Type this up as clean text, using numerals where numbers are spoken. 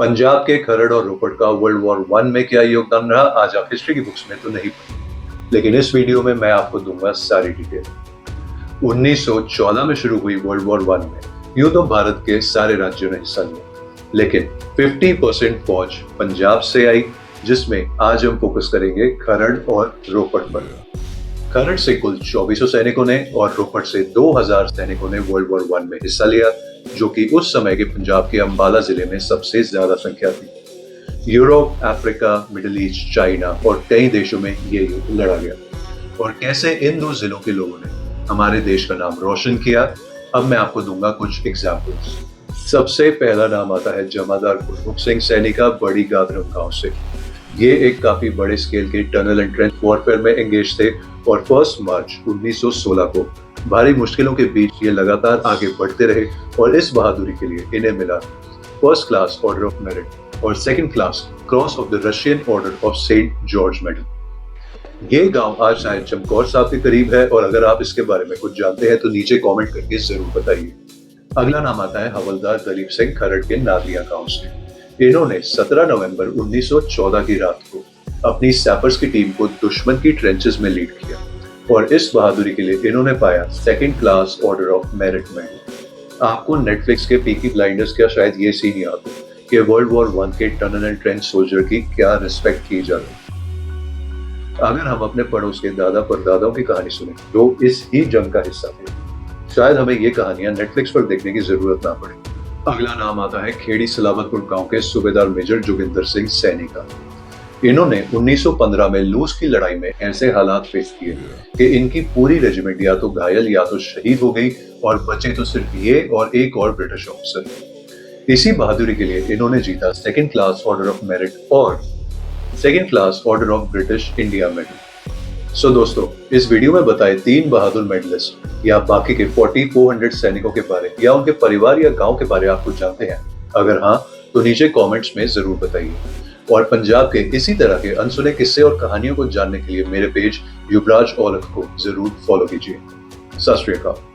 पंजाब के खरड़ और रोपड़ का वर्ल्ड वॉर वन में क्या योगदान रहा, आज आप हिस्ट्री की बुक्स में तो नहीं पढ़ेंगे, लेकिन इस वीडियो में मैं आपको दूंगा सारी डिटेल। 1914 में शुरू हुई वर्ल्ड वॉर वन में यूं तो भारत के सारे राज्यों ने हिस्सा लिया, लेकिन 50% फौज पंजाब से आई, जिसमें आज हम फोकस करेंगे खरड़ और रोपड़ पर। खरड़ से कुल 2400 सैनिकों ने और रोपड़ से 2000 सैनिकों ने वर्ल्ड वॉर वन में हिस्सा लिया, जो कि उस समय के पंजाब के अंबाला जिले में सबसे ज्यादा संख्या थी। Europe, Africa, middle east, China और कई देशों में ये युद्ध लड़ा गया। और कैसे इन दो जिलों के लोगों ने हमारे देश का नाम रोशन किया, अब मैं आपको दूंगा कुछ एग्जाम्पल्स। सबसे पहला नाम आता है जमादार गुरमुख सिंह सैनी का, बड़ी गादरम गांव से। ये एक काफी बड़े स्केल के टनल एंड ट्रेंच वॉरफेयर में एंगेज थे और 1 मार्च 1916 को भारी मुश्किलों के बीच ये लगातार आगे बढ़ते रहे और इस बहादुरी के लिए इन्हें मिला first class order of merit और second class cross of the Russian order of Saint George medal. ये गांव आज शायद चमकौर साहब के करीब है और अगर आप इसके बारे में कुछ जानते हैं तो नीचे कमेंट करके जरूर बताइए। अगला नाम आता है हवलदार दलीप सिंह खरड़ के नादिया गांव से। इन्होंने 17 नवंबर 1914 की रात को अपनी सैपर्स की टीम को दुश्मन की ट्रेंचेस में लीड किया और इस बहादुरी के लिए इन्होंने पाया second class order of merit medal. आपको नेटफ्लिक्स के पीकी ब्लाइंडर्स क्या शायद ये सीन याद हो कि वर्ल्ड वॉर वन के टनल एंड ट्रेंच सोल्जर की क्या रिस्पेक्ट की जाती। अगर हम अपने पड़ोस के दादा परदादाओं की कहानी सुने जो इस ही जंग का हिस्सा थे, शायद हमें ये कहानियां नेटफ्लिक्स पर देखने की जरूरत ना पड़े। अगला नाम आता है खेड़ी सलावतपुर गांव के सूबेदार मेजर जोगिंदर सिंह सैनी का। इन्होंने 1915 में लूस की लड़ाई में ऐसे हालात फेस किए कि इनकी पूरी रेजिमेंट या तो घायल या तो शहीद हो गई और बचे तो सिर्फ ये और एक और ब्रिटिश ऑफिसर। इसी बहादुरी के लिए इन्होंने जीता second class order of merit और second class order of British India medal. So दोस्तों, इस वीडियो में बताए 3 बहादुर मेडलिस्ट या बाकी के 4400 सैनिकों के बारे या उनके परिवार या गांव के बारे आप कुछ जानते हैं? अगर हाँ तो नीचे कमेंट्स में जरूर बताइए। और पंजाब के इसी तरह के अनसुने किस्से और कहानियों को जानने के लिए मेरे पेज युवराज औलख को जरूर फॉलो कीजिए। सत श्री अकाल।